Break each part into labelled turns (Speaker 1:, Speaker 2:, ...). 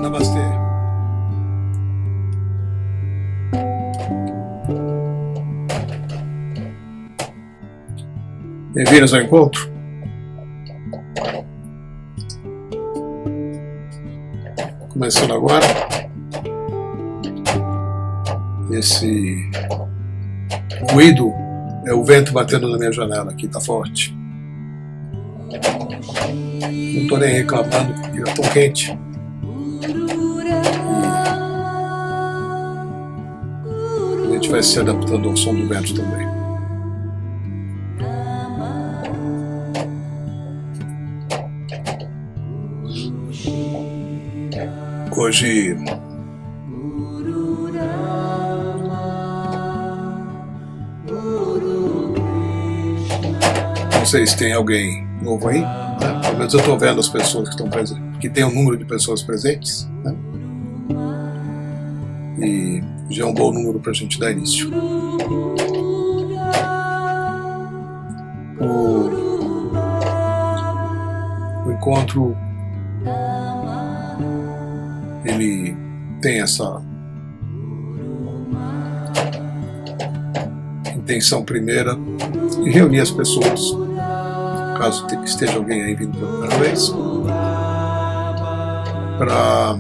Speaker 1: Namastê. Bem-vindos ao encontro. Começando agora. Esse ruído é o vento batendo na minha janela aqui, tá forte. Não tô nem reclamando porque eu tô quente. A gente vai se adaptando ao som do vento também. Hoje não sei se tem alguém novo aí, né? Pelo menos eu estou vendo as pessoas que estão presentes, que tem um número de pessoas presentes, né? E já é um bom número para a gente dar início. O encontro ele tem essa intenção primeira de reunir as pessoas, caso esteja alguém aí vindo pela primeira vez, para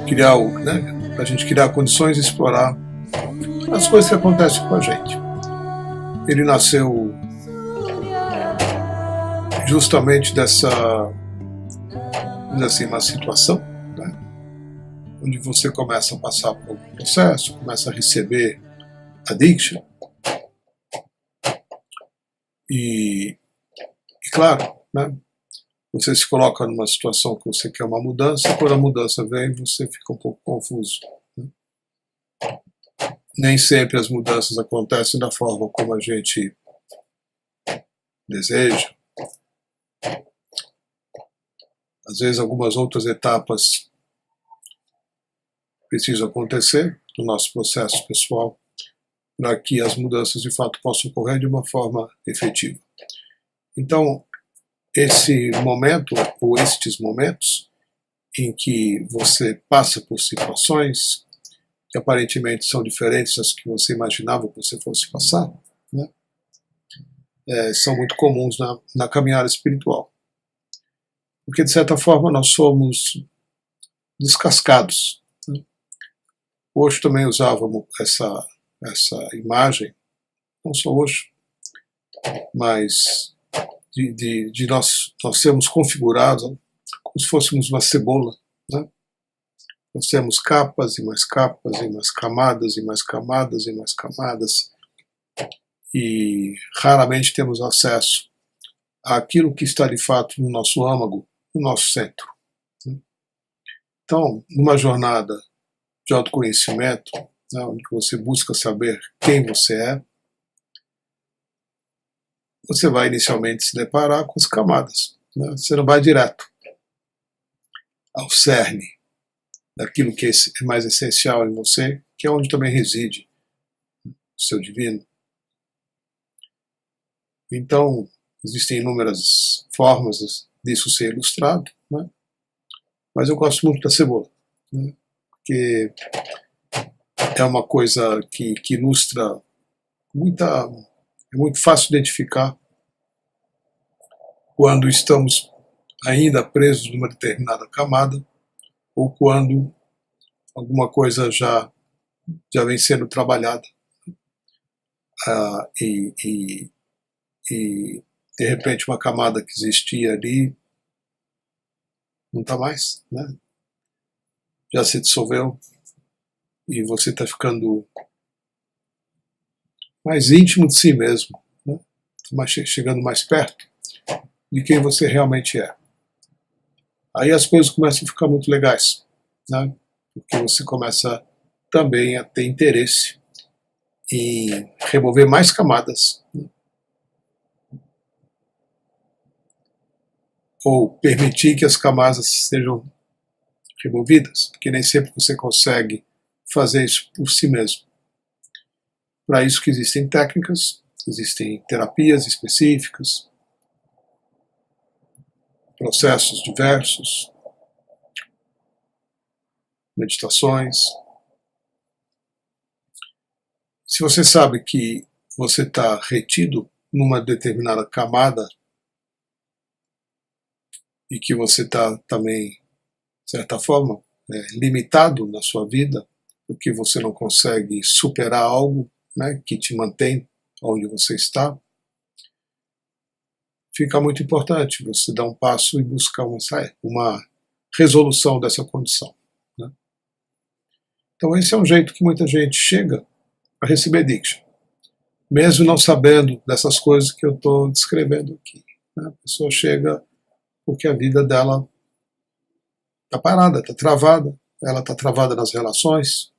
Speaker 1: criar, para a gente criar condições de explorar as coisas que acontecem com a gente. Ele nasceu justamente dessa, assim, uma situação, né, onde você começa a passar por um processo, começa a receber addiction e claro, né, você se coloca numa situação que você quer uma mudança, e quando a mudança vem você fica um pouco confuso, né? Nem sempre as mudanças acontecem da forma como a gente deseja. Às vezes algumas outras etapas precisam acontecer no nosso processo pessoal para que as mudanças de fato possam ocorrer de uma forma efetiva. Então, esse momento, ou estes momentos, em que você passa por situações que aparentemente são diferentes das que você imaginava que você fosse passar, né, são muito comuns na caminhada espiritual. Porque, de certa forma, nós somos descascados, né? Hoje também usávamos essa imagem, não só hoje, mas de nós sermos configurados como se fôssemos uma cebola, né? Nós temos capas e mais capas, e mais camadas, e mais camadas, e mais camadas, e raramente temos acesso àquilo que está de fato no nosso âmago, no nosso centro. Então, numa jornada de autoconhecimento, né, onde você busca saber quem você é, você vai inicialmente se deparar com as camadas, né? Você não vai direto ao cerne daquilo que é mais essencial em você, que é onde também reside o seu divino. Então, existem inúmeras formas disso ser ilustrado, né? Mas eu gosto muito da cebola, né? Porque é uma coisa que ilustra é muito fácil identificar quando estamos ainda presos numa determinada camada ou quando alguma coisa já vem sendo trabalhada e de repente uma camada que existia ali não está mais, né? Já se dissolveu e você está ficando mais íntimo de si mesmo, né? Chegando mais perto de quem você realmente é. Aí as coisas começam a ficar muito legais, né? Porque você começa também a ter interesse em remover mais camadas, né? Ou permitir que as camadas sejam removidas, porque nem sempre você consegue fazer isso por si mesmo. Para isso que existem técnicas, existem terapias específicas, processos diversos, meditações. Se você sabe que você está retido numa determinada camada e que você está também, de certa forma, limitado na sua vida, porque você não consegue superar algo, né, que te mantém onde você está, fica muito importante você dar um passo e buscar uma resolução dessa condição, né? Então esse é um jeito que muita gente chega a receber Diksha, mesmo não sabendo dessas coisas que eu estou descrevendo aqui, né? A pessoa chega porque a vida dela está parada, está travada, ela está travada nas relações,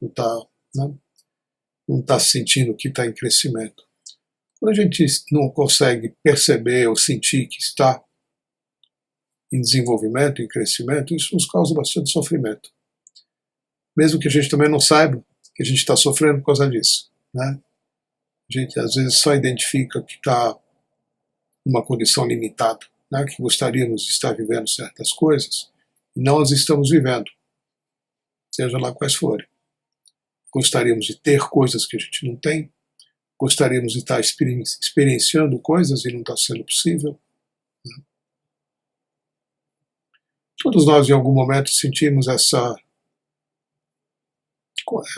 Speaker 1: não tá sentindo que está em crescimento. Quando a gente não consegue perceber ou sentir que está em desenvolvimento, em crescimento, isso nos causa bastante sofrimento. Mesmo que a gente também não saiba que a gente está sofrendo por causa disso, né? A gente às vezes só identifica que está numa condição limitada, né? Que gostaríamos de estar vivendo certas coisas e não as estamos vivendo, seja lá quais forem. Gostaríamos de ter coisas que a gente não tem, gostaríamos de estar experienciando coisas e não está sendo possível, né? Todos nós em algum momento sentimos é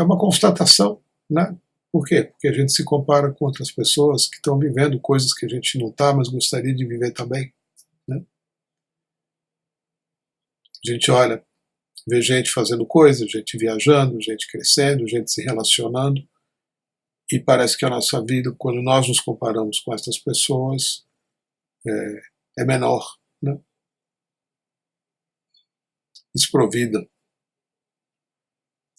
Speaker 1: uma constatação, né? Por quê? Porque a gente se compara com outras pessoas que estão vivendo coisas que a gente não está, mas gostaria de viver também, né? A gente olha, vê gente fazendo coisas, gente viajando, gente crescendo, gente se relacionando, e parece que a nossa vida, quando nós nos comparamos com essas pessoas, é menor, né? Desprovida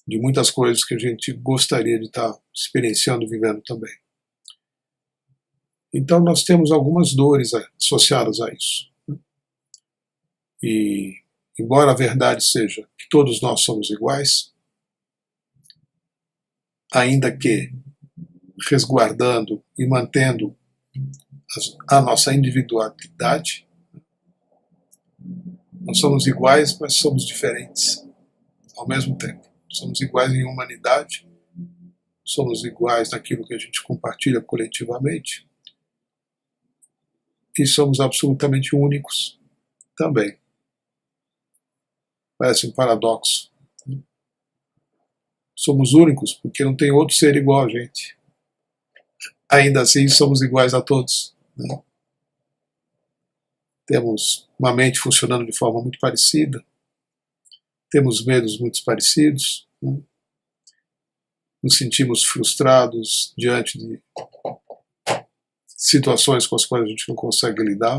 Speaker 1: de muitas coisas que a gente gostaria de estar experienciando, vivendo também. Então nós temos algumas dores associadas a isso, né? E, embora a verdade seja que todos nós somos iguais, ainda que resguardando e mantendo a nossa individualidade, nós somos iguais, mas somos diferentes ao mesmo tempo. Somos iguais em humanidade, somos iguais naquilo que a gente compartilha coletivamente, e somos absolutamente únicos também. Parece um paradoxo. Somos únicos porque não tem outro ser igual a gente. Ainda assim somos iguais a todos, né? Temos uma mente funcionando de forma muito parecida, temos medos muito parecidos, né? Nos sentimos frustrados diante de situações com as quais a gente não consegue lidar.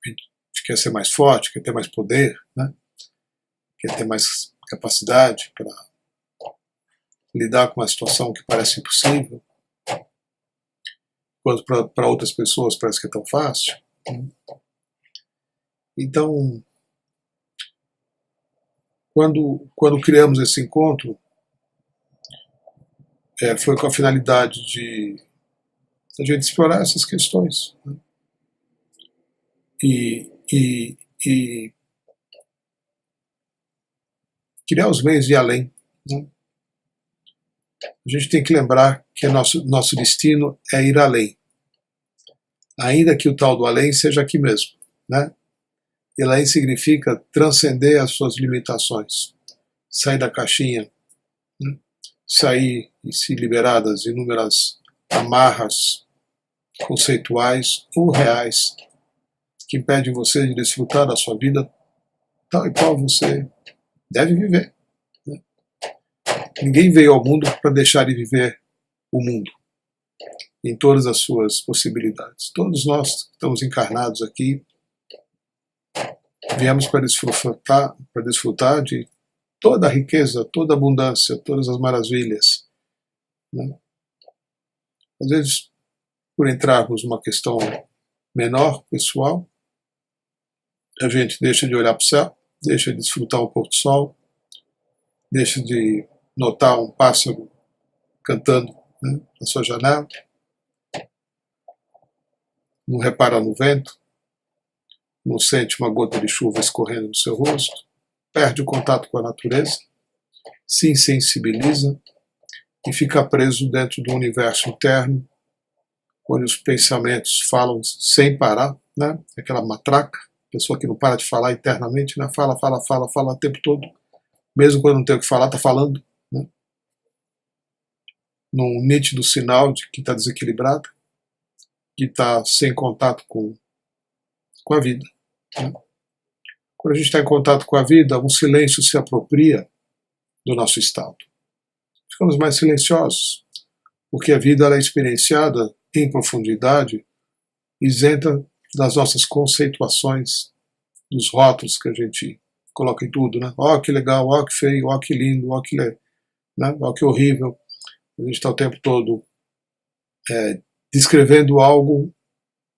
Speaker 1: A gente quer ser mais forte, quer ter mais poder, né? Quer ter mais capacidade para lidar com uma situação que parece impossível, enquanto para outras pessoas parece que é tão fácil, né? Então, quando criamos esse encontro, foi com a finalidade de a gente explorar essas questões, né? E criar os meios de ir além, né? A gente tem que lembrar que nosso destino é ir além, ainda que o tal do além seja aqui mesmo, né? E além significa transcender as suas limitações, sair da caixinha, né? Sair e se liberar das inúmeras amarras conceituais ou reais que impedem você de desfrutar da sua vida tal e qual você deve viver, né? Ninguém veio ao mundo para deixar de viver o mundo em todas as suas possibilidades. Todos nós que estamos encarnados aqui viemos para desfrutar de toda a riqueza, toda a abundância, todas as maravilhas, né? Às vezes, por entrarmos numa questão menor, pessoal, a gente deixa de olhar para o céu, deixa de desfrutar o pôr do sol, deixa de notar um pássaro cantando, né, na sua janela, não repara no vento, não sente uma gota de chuva escorrendo no seu rosto, perde o contato com a natureza, se insensibiliza e fica preso dentro do universo interno, onde os pensamentos falam sem parar, né? Aquela matraca, pessoa que não para de falar internamente, né? Fala o tempo todo, mesmo quando não tem o que falar, está falando, né? Num nítido sinal de que está desequilibrado, que está sem contato com a vida, né? Quando a gente está em contato com a vida, um silêncio se apropria do nosso estado. Ficamos mais silenciosos, porque a vida ela é experienciada em profundidade, isenta das nossas conceituações, dos rótulos que a gente coloca em tudo, né? Ó, que legal, ó, que feio, ó, que lindo, ó, que, né? Ó, que horrível. A gente está o tempo todo descrevendo algo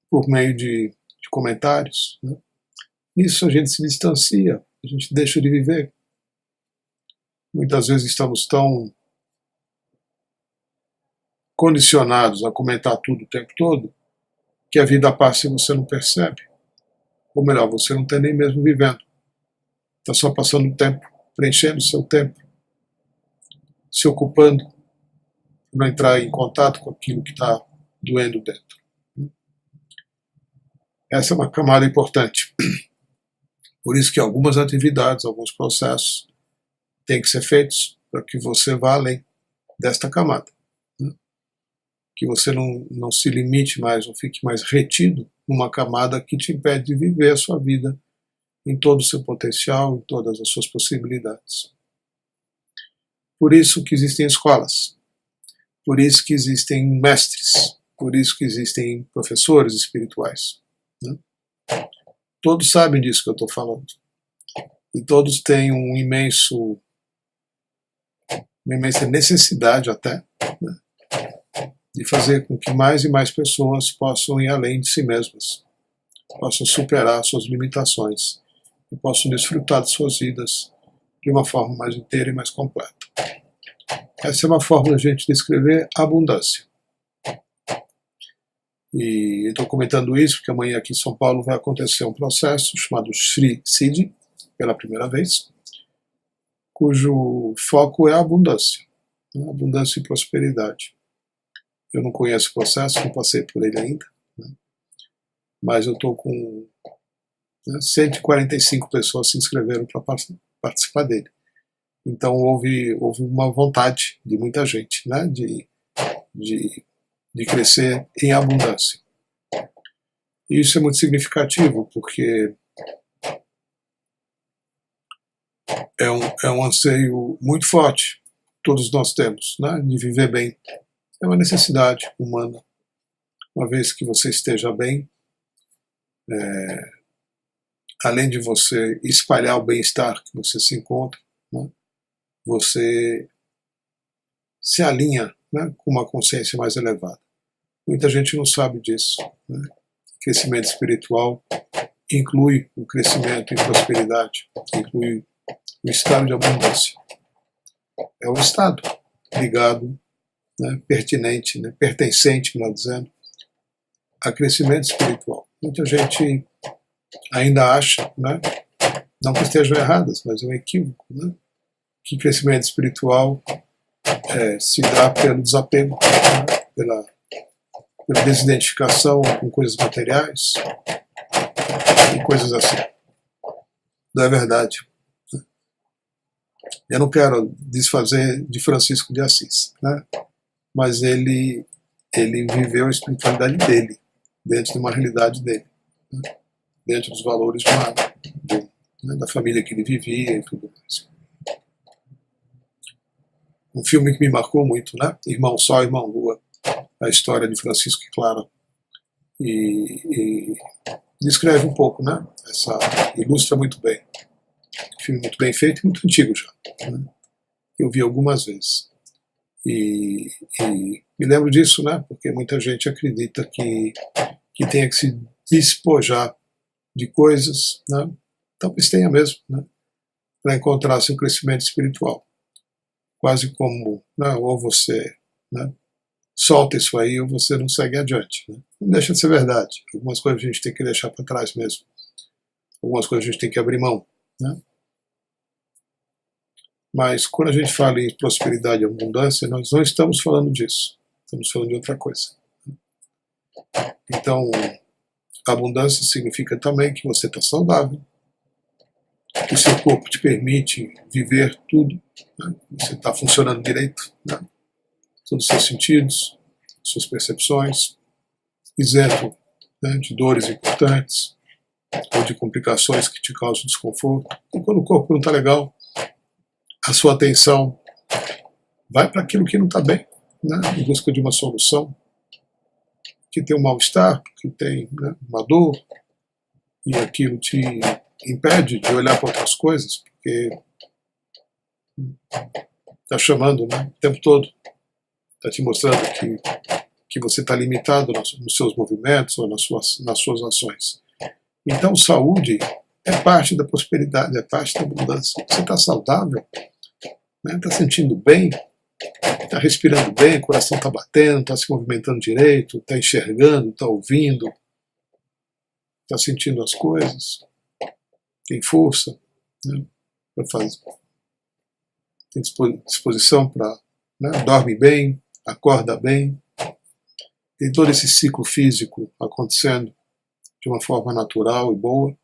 Speaker 1: por meio de comentários, né? Isso a gente se distancia, a gente deixa de viver. Muitas vezes estamos tão condicionados a comentar tudo o tempo todo, que a vida passa e você não percebe. Ou melhor, você não está nem mesmo vivendo. Está só passando o tempo, preenchendo o seu tempo, se ocupando para entrar em contato com aquilo que está doendo dentro. Essa é uma camada importante. Por isso que algumas atividades, alguns processos têm que ser feitos para que você vá além desta camada. Que você não se limite mais, não fique mais retido numa camada que te impede de viver a sua vida em todo o seu potencial, em todas as suas possibilidades. Por isso que existem escolas, por isso que existem mestres, por isso que existem professores espirituais, né? Todos sabem disso que eu estou falando. E todos têm uma imensa necessidade até, né, de fazer com que mais e mais pessoas possam ir além de si mesmas, possam superar suas limitações e possam desfrutar de suas vidas de uma forma mais inteira e mais completa. Essa é uma forma da gente descrever abundância. E eu estou comentando isso porque amanhã aqui em São Paulo vai acontecer um processo chamado Sri Siddhi, pela primeira vez, cujo foco é a abundância, né? Abundância e prosperidade. Eu não conheço o processo, não passei por ele ainda, né? Mas eu estou com 145 pessoas se inscreveram para participar dele. Então houve uma vontade de muita gente, né, de crescer em abundância. E isso é muito significativo, porque é um anseio muito forte que todos nós temos, né, de viver bem. É uma necessidade humana. Uma vez que você esteja bem, além de você espalhar o bem-estar que você se encontra, né, você se alinha, né, com uma consciência mais elevada. Muita gente não sabe disso, né? Crescimento espiritual inclui o crescimento em prosperidade, inclui o estado de abundância. É um estado ligado, né, pertinente, né, pertencente, melhor dizendo, a crescimento espiritual. Muita gente ainda acha, né, não que estejam erradas, mas é um equívoco, né, que crescimento espiritual se dá pelo desapego, né, pela desidentificação com coisas materiais e coisas assim. Não é verdade. Eu não quero desfazer de Francisco de Assis, né? Mas ele viveu a espiritualidade dele, dentro de uma realidade dele, né? Dentro dos valores da família que ele vivia e tudo mais. Um filme que me marcou muito, né? Irmão Sol, Irmão Lua, a história de Francisco e Clara, e descreve um pouco, né? Ilustra muito bem. Um filme muito bem feito e muito antigo já, né? Eu vi algumas vezes. E me lembro disso, né? Porque muita gente acredita que tenha que se despojar de coisas, né? Talvez tenha mesmo, né? Para encontrar seu crescimento espiritual. Quase como, né? Ou você, né, solta isso aí ou você não segue adiante, né? Não deixa de ser verdade. Algumas coisas a gente tem que deixar para trás mesmo. algumas coisas a gente tem que abrir mão, né? Mas quando a gente fala em prosperidade e abundância, nós não estamos falando disso, estamos falando de outra coisa. Então, abundância significa também que você está saudável, que o seu corpo te permite viver tudo, né? Você está funcionando direito, né? Todos os seus sentidos, suas percepções, isento, né, de dores importantes ou de complicações que te causam desconforto. E quando o corpo não está legal, a sua atenção vai para aquilo que não está bem, né, em busca de uma solução, que tem um mal-estar, que tem, né, uma dor, e aquilo te impede de olhar para outras coisas, porque está chamando, né, o tempo todo, está te mostrando que você está limitado nos seus movimentos ou nas suas ações. Então, saúde é parte da prosperidade, é parte da abundância. Você está saudável, está sentindo bem, está respirando bem, o coração está batendo, está se movimentando direito, está enxergando, está ouvindo, está sentindo as coisas, tem força, né, para fazer, tem disposição para, né, dorme bem, acorda bem, tem todo esse ciclo físico acontecendo de uma forma natural e boa,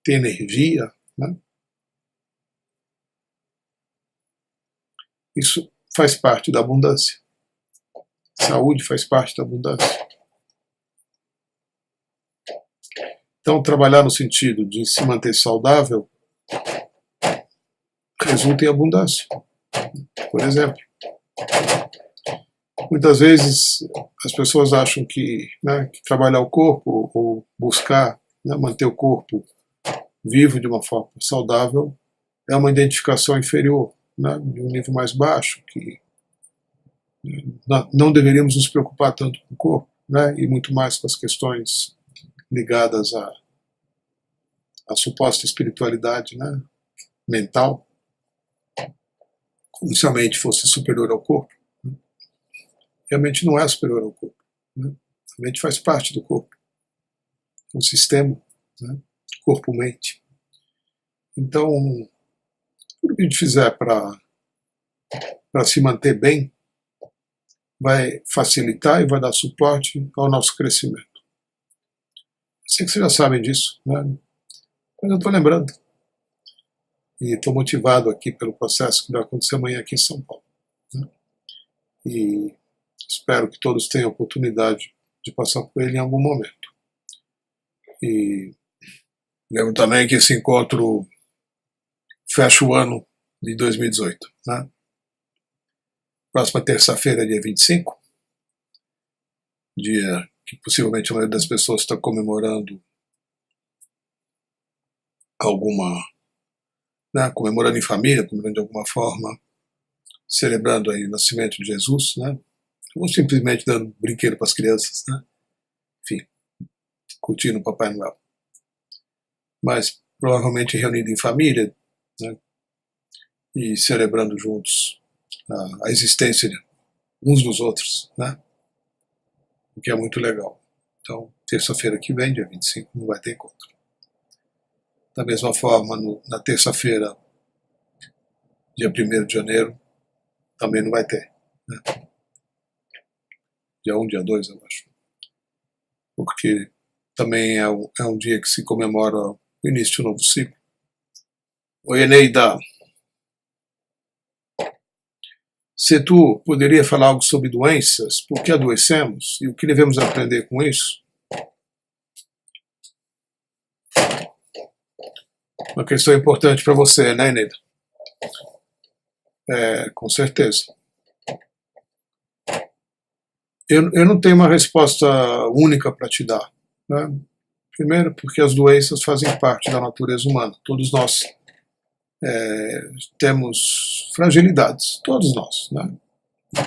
Speaker 1: tem energia, né? Isso faz parte da abundância. Saúde faz parte da abundância. Então, trabalhar no sentido de se manter saudável resulta em abundância. Por exemplo, muitas vezes as pessoas acham que, né, que trabalhar o corpo ou buscar, né, manter o corpo vivo de uma forma saudável é uma identificação inferior, né, de um nível mais baixo, que não deveríamos nos preocupar tanto com o corpo, né, e muito mais com as questões ligadas à suposta espiritualidade, né, mental, como se a mente fosse superior ao corpo. Realmente não é superior ao corpo, né? A mente faz parte do corpo, é um sistema, né? Corpo-mente. Então, tudo que a gente fizer para se manter bem vai facilitar e vai dar suporte ao nosso crescimento. Sei que vocês já sabem disso, né? Mas eu estou lembrando. E estou motivado aqui pelo processo que vai acontecer amanhã aqui em São Paulo, né? E espero que todos tenham a oportunidade de passar por ele em algum momento. E lembro também que esse encontro fecha o ano de 2018, né? Próxima terça-feira, dia 25, dia que possivelmente a maioria das pessoas está comemorando alguma, né, comemorando em família, comemorando de alguma forma, celebrando aí o nascimento de Jesus, né? Ou simplesmente dando brinquedo para as crianças, né? Enfim, curtindo o Papai Noel. Mas provavelmente reunido em família, né, e celebrando juntos a existência uns dos outros, né? O que é muito legal. Então, terça-feira que vem, dia 25, não vai ter encontro. Da mesma forma, na terça-feira, dia 1º de janeiro, também não vai ter, né? Dia 1, dia 2, eu acho. Porque também é um dia que se comemora o início de um novo ciclo. Oi, Eneida. Se tu poderia falar algo sobre doenças, por que adoecemos e o que devemos aprender com isso? Uma questão importante para você, né, Eneida? Com certeza. Eu não tenho uma resposta única para te dar, né? Primeiro, porque as doenças fazem parte da natureza humana. Todos nós temos fragilidades, todos nós, né?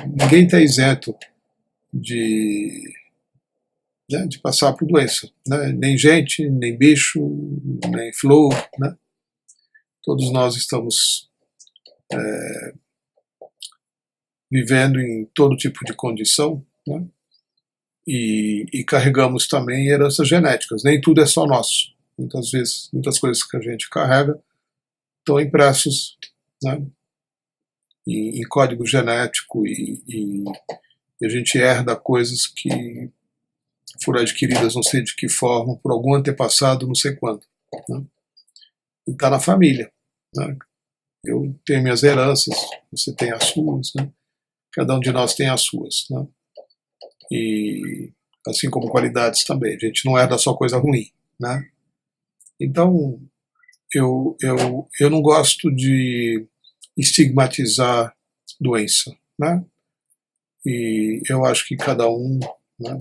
Speaker 1: Ninguém está isento de passar por doença, né? Nem gente, nem bicho, nem flor, né? Todos nós estamos vivendo em todo tipo de condição, né? E carregamos também heranças genéticas. Nem tudo é só nosso, muitas vezes, muitas coisas que a gente carrega estão impressos, né, em código genético e a gente herda coisas que foram adquiridas não sei de que forma, por algum antepassado, não sei quando. Né? E está na família. Né? Eu tenho minhas heranças, você tem as suas, né? Cada um de nós tem as suas. Né? E assim como qualidades também, a gente não herda só coisa ruim. Né? Então, eu não gosto de estigmatizar doença. Né? E eu acho que cada um, né,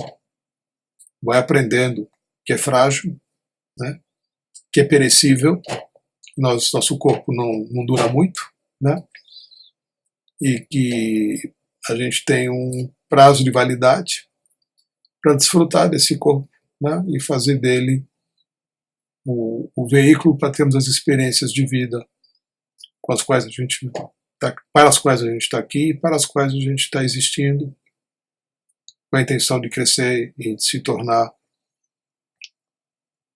Speaker 1: vai aprendendo que é frágil, né, que é perecível, nosso corpo não dura muito, né, e que a gente tem um prazo de validade para desfrutar desse corpo, né, e fazer dele o veículo para termos as experiências de vida com as quais a gente para as quais a gente está aqui e para as quais a gente está existindo, com a intenção de crescer e de se tornar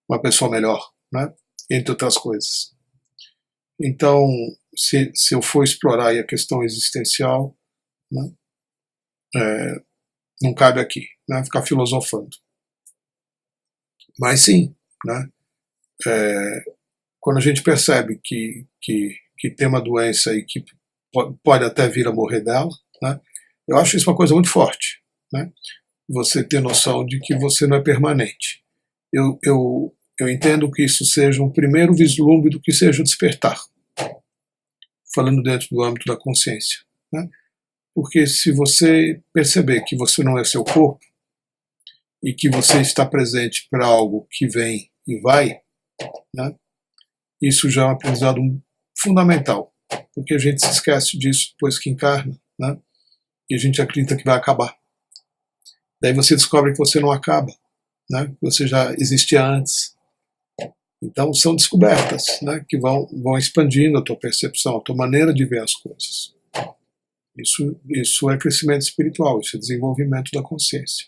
Speaker 1: uma pessoa melhor, né? Entre outras coisas. Então, se eu for explorar aí a questão existencial, né, não cabe aqui, né, ficar filosofando. Mas sim, né, quando a gente percebe que tem uma doença e que pode até vir a morrer dela, né, eu acho isso uma coisa muito forte. Né, você ter noção de que você não é permanente. Eu entendo que isso seja um primeiro vislumbre do que seja o despertar, falando dentro do âmbito da consciência. Né? Porque se você perceber que você não é seu corpo e que você está presente para algo que vem e vai, né? Isso já é um aprendizado fundamental, porque a gente se esquece disso depois que encarna, né? E a gente acredita que vai acabar. Daí você descobre que você não acaba, né? Que você já existia antes. Então são descobertas, né, que vão expandindo a tua percepção, a tua maneira de ver as coisas. Isso é crescimento espiritual, isso é desenvolvimento da consciência.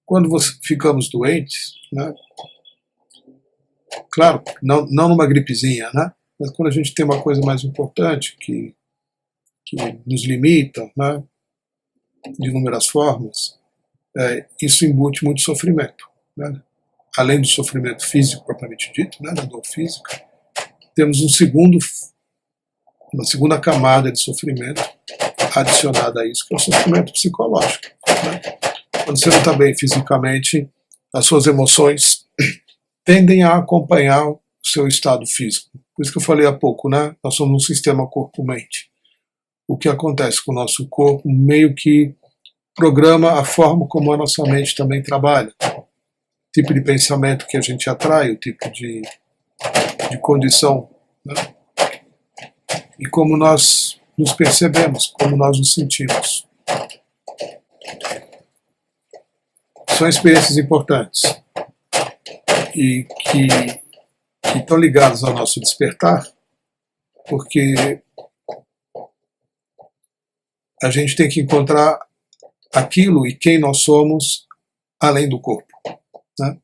Speaker 1: Quando ficamos doentes, né, claro, não numa gripezinha, né, mas quando a gente tem uma coisa mais importante que nos limita, né, de inúmeras formas, isso embute muito sofrimento. Né? Além do sofrimento físico propriamente dito, né, da dor física, temos uma segunda camada de sofrimento adicionada a isso, que é o sofrimento psicológico. Né? Quando você não está bem fisicamente, as suas emoções tendem a acompanhar o seu estado físico. Por isso que eu falei há pouco, né? Nós somos um sistema corpo-mente. O que acontece com o nosso corpo meio que programa a forma como a nossa mente também trabalha. O tipo de pensamento que a gente atrai, o tipo de condição, né? E como nós nos percebemos, como nós nos sentimos. São experiências importantes e que estão ligadas ao nosso despertar, porque a gente tem que encontrar aquilo e quem nós somos além do corpo. Né?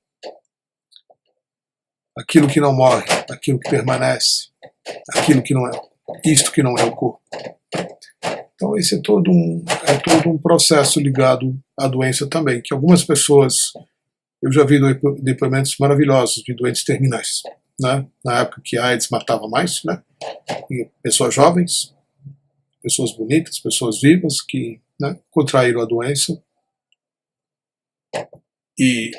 Speaker 1: Aquilo que não morre, aquilo que permanece, aquilo que não é, isto que não é o corpo. Então esse é todo um processo ligado à doença também, que algumas pessoas, eu já vi depoimentos maravilhosos de doentes terminais, né? Na época que a AIDS matava mais, né? E pessoas jovens, pessoas bonitas, pessoas vivas que, né, contraíram a doença e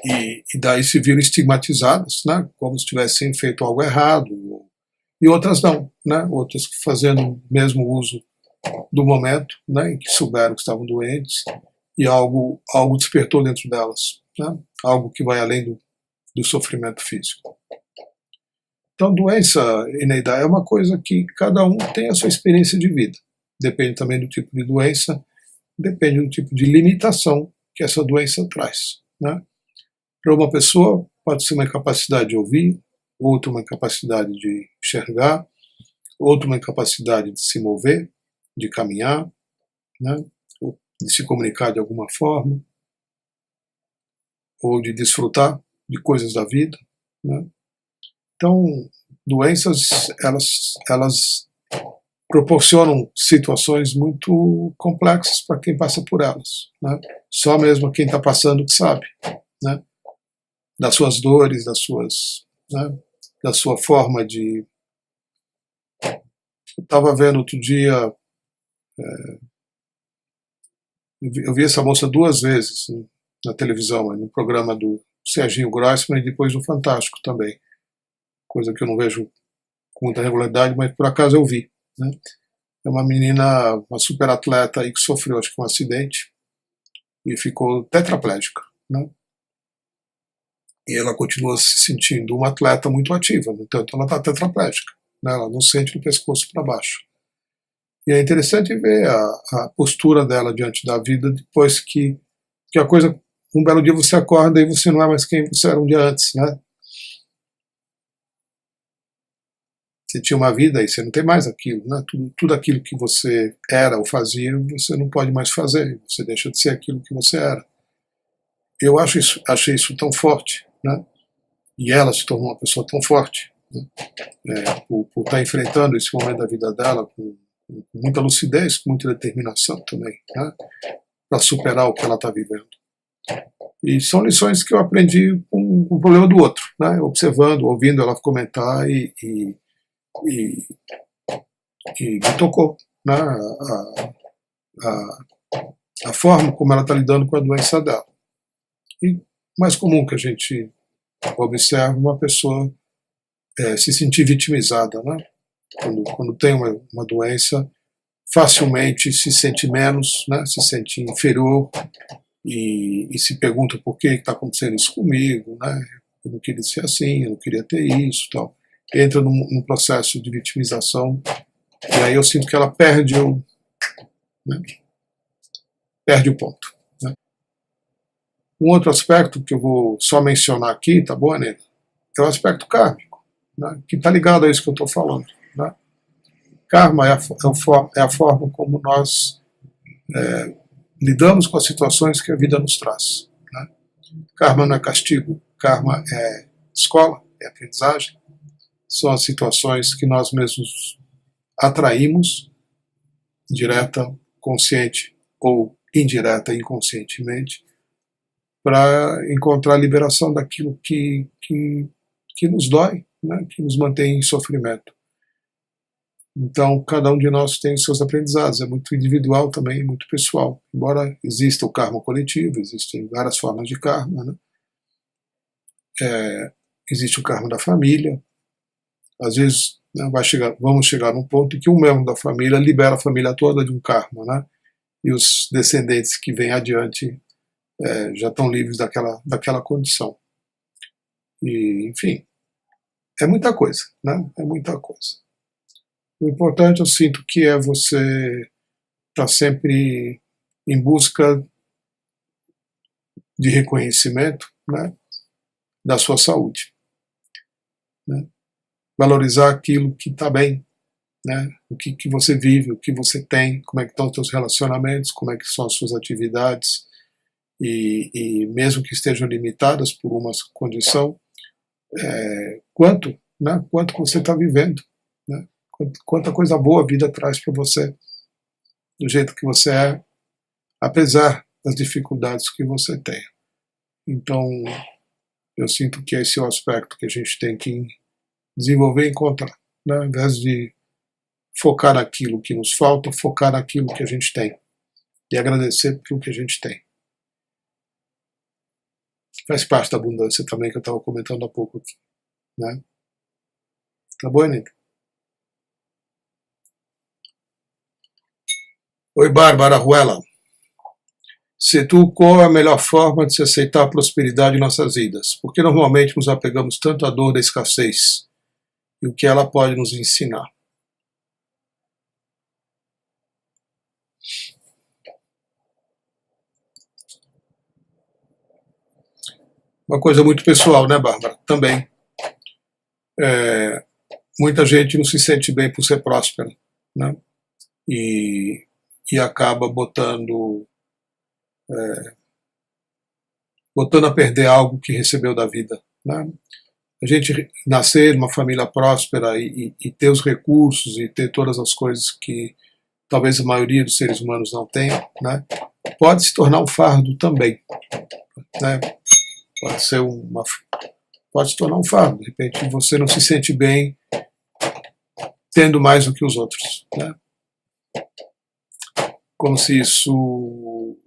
Speaker 1: daí se viram estigmatizadas, né? Como se tivessem feito algo errado, e outras não, né? Outras fazendo o mesmo uso do momento, né, em que souberam que estavam doentes e algo despertou dentro delas, né, algo que vai além do sofrimento físico. Então, doença, Eneida, é uma coisa que cada um tem a sua experiência de vida. Depende também do tipo de doença, depende do tipo de limitação que essa doença traz. Né. Para uma pessoa, pode ser uma incapacidade de ouvir, outra uma incapacidade de enxergar, outra uma incapacidade de se mover, de caminhar, né, ou de se comunicar de alguma forma, ou de desfrutar de coisas da vida. né? Então, doenças, elas proporcionam situações muito complexas para quem passa por elas, né? Só mesmo quem está passando que sabe, né? Das suas dores, né? Da sua forma de... Eu estava vendo outro dia, eu vi essa moça 2 vezes, né, na televisão, no programa do Serginho Grossman e depois no Fantástico também, coisa que eu não vejo com muita regularidade, mas por acaso eu vi, né? É uma menina, uma super atleta aí que sofreu, acho que um acidente e ficou tetraplégica, né? E ela continua se sentindo uma atleta muito ativa, no entanto ela está tetraplégica, né? Ela não sente do pescoço para baixo. E é interessante ver a postura dela diante da vida depois que a coisa, um belo dia você acorda e você não é mais quem você era um dia antes, né? Você tinha uma vida e você não tem mais aquilo, né? Tudo aquilo que você era ou fazia, você não pode mais fazer, você deixa de ser aquilo que você era. Eu achei isso tão forte, né? E ela se tornou uma pessoa tão forte, né? Por estar enfrentando esse momento da vida dela com muita lucidez, com muita determinação também, né? Para superar o que ela está vivendo. E são lições que eu aprendi com o problema do outro, né? Observando, ouvindo ela comentar e me tocou, né? A forma como ela está lidando com a doença dela. E mais comum que a gente observa uma pessoa se sentir vitimizada, né? Quando tem uma doença, facilmente se sente menos, né? Se sente inferior e se pergunta por que está acontecendo isso comigo, né? Eu não queria ser assim, eu não queria ter isso, tal. Entra num processo de vitimização e aí eu sinto que ela perde né? Perde o ponto. Né? Um outro aspecto que eu vou só mencionar aqui, tá bom, Aneta? É o aspecto kármico, né? Que está ligado a isso que eu estou falando. Né? Karma é a forma como nós lidamos com as situações que a vida nos traz. Né? Karma não é castigo, karma é escola, é aprendizagem. São as situações que nós mesmos atraímos, direta, consciente ou indireta, inconscientemente, para encontrar a liberação daquilo que nos dói, né? Que nos mantém em sofrimento. Então, cada um de nós tem os seus aprendizados, é muito individual também, muito pessoal. Embora exista o karma coletivo, existem várias formas de karma, né? Existe o karma da família. Às vezes, né, vamos chegar num ponto em que um membro da família libera a família toda de um karma, né? E os descendentes que vêm adiante já estão livres daquela condição. E, enfim, é muita coisa, né? É muita coisa. O importante, eu sinto, que é você estar sempre em busca de reconhecimento, né, da sua saúde. Né? Valorizar aquilo que está bem, né? O que você vive, o que você tem, como é que estão os seus relacionamentos, como é que são as suas atividades, e mesmo que estejam limitadas por uma condição, quanto você está vivendo, né? Quanta coisa boa a vida traz para você, do jeito que você é, apesar das dificuldades que você tem. Então, eu sinto que esse é o aspecto que a gente tem que desenvolver e encontrar, né? Ao invés de focar naquilo que nos falta, focar naquilo que a gente tem e agradecer pelo que a gente tem. Faz parte da abundância também que eu estava comentando há pouco aqui, né? Tá bom, Anitta? Oi, Bárbara Ruela. Se tu, qual é a melhor forma de se aceitar a prosperidade em nossas vidas? Porque normalmente nos apegamos tanto à dor da escassez e o que ela pode nos ensinar. Uma coisa muito pessoal, né, Bárbara? Também. Muita gente não se sente bem por ser próspera, né? E acaba botando a perder algo que recebeu da vida, né? a gente nascer numa família próspera e ter os recursos e ter todas as coisas que talvez a maioria dos seres humanos não tenha, né, pode se tornar um fardo também, né? Pode se tornar um fardo. De repente você não se sente bem tendo mais do que os outros, né? Como se isso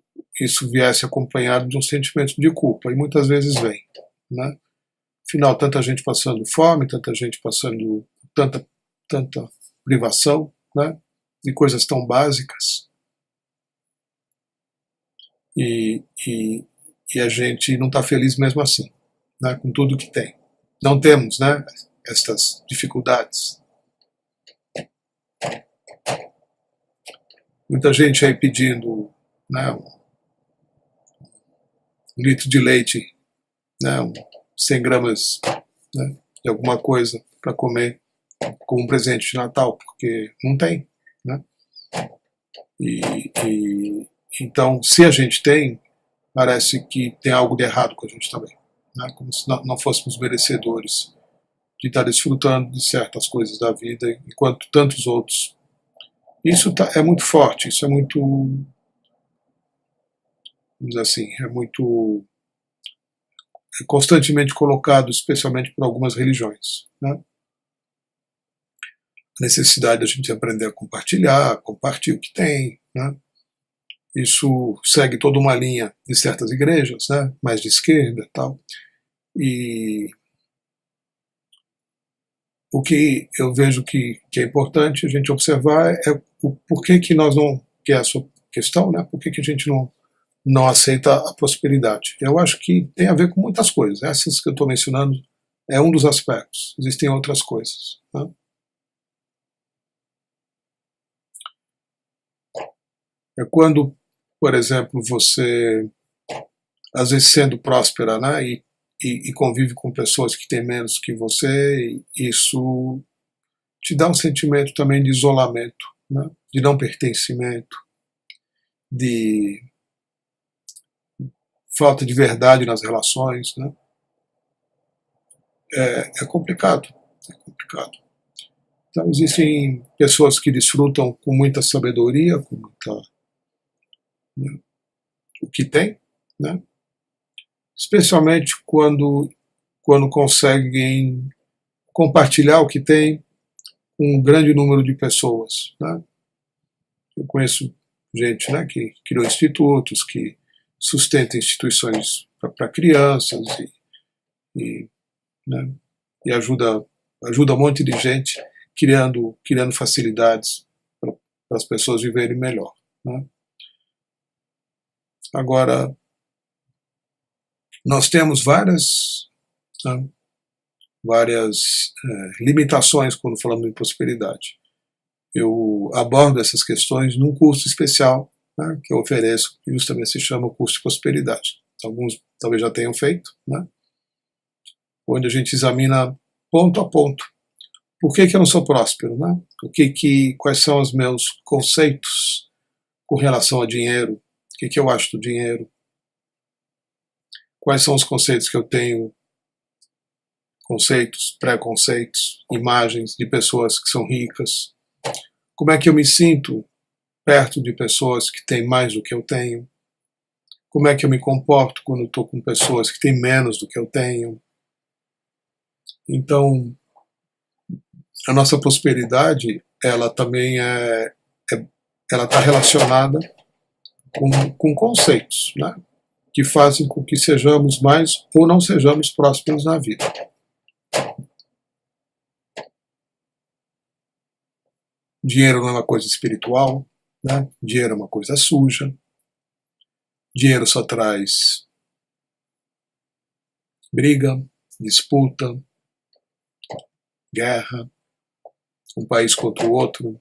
Speaker 1: viesse acompanhado de um sentimento de culpa, e muitas vezes vem, né? Afinal, tanta gente passando fome, tanta gente passando tanta privação, né, de coisas tão básicas, e a gente não está feliz mesmo assim, né, com tudo que tem. Não temos, né, estas dificuldades. Muita gente aí pedindo, né, um litro de leite, né, 100 gramas, né, de alguma coisa para comer como um presente de Natal, porque não tem, né? Então, se a gente tem, parece que tem algo de errado com a gente também, né? Como se não fôssemos merecedores de estar desfrutando de certas coisas da vida, enquanto tantos outros. Isso é muito forte, isso é muito, vamos dizer assim, constantemente colocado, especialmente por algumas religiões, né? A necessidade da gente aprender a compartilhar o que tem, né? Isso segue toda uma linha de certas igrejas, né? Mais de esquerda e tal. E o que eu vejo que é importante a gente observar é o porquê que nós não, que é a sua questão, né? Por que a gente não aceita a prosperidade. Eu acho que tem a ver com muitas coisas. Essas que eu estou mencionando é um dos aspectos. Existem outras coisas, né? É quando, por exemplo, você, às vezes sendo próspera, né, e convive com pessoas que têm menos que você, isso te dá um sentimento também de isolamento, né, de não pertencimento, de falta de verdade nas relações, né? É complicado, é complicado. Então existem pessoas que desfrutam com muita sabedoria, com muita, né, o que tem, né? Especialmente quando conseguem compartilhar o que tem com um grande número de pessoas, né? Eu conheço gente, né, que criou institutos, que sustenta instituições para crianças né, e ajuda um monte de gente criando facilidades para as pessoas viverem melhor, né? Agora, nós temos várias limitações quando falamos em prosperidade. Eu abordo essas questões num curso especial, né, que eu ofereço, que justamente se chama o curso de prosperidade. Alguns talvez já tenham feito, né, onde a gente examina ponto a ponto. Por que eu não sou próspero? Né? Quais são os meus conceitos com relação a dinheiro? O que eu acho do dinheiro? Quais são os conceitos que eu tenho? Conceitos, preconceitos, imagens de pessoas que são ricas. Como é que eu me sinto perto de pessoas que têm mais do que eu tenho? Como é que eu me comporto quando estou com pessoas que têm menos do que eu tenho? Então, a nossa prosperidade, ela também ela está relacionada com conceitos, né, que fazem com que sejamos mais ou não sejamos prósperos na vida. Dinheiro não é uma coisa espiritual, né? Dinheiro é uma coisa suja. Dinheiro só traz briga, disputa, guerra, um país contra o outro,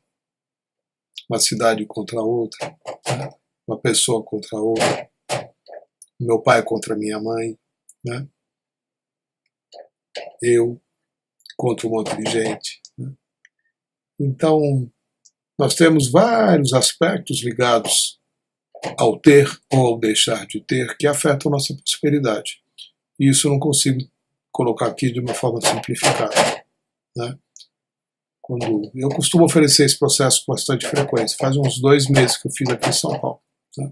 Speaker 1: uma cidade contra a outra, né? Uma pessoa contra a outra, meu pai contra minha mãe, né? Eu contra um monte de gente, né? Então, nós temos vários aspectos ligados ao ter ou ao deixar de ter que afetam a nossa prosperidade. E isso eu não consigo colocar aqui de uma forma simplificada, né? Quando eu costumo oferecer esse processo com bastante frequência, faz uns 2 meses que eu fiz aqui em São Paulo, né?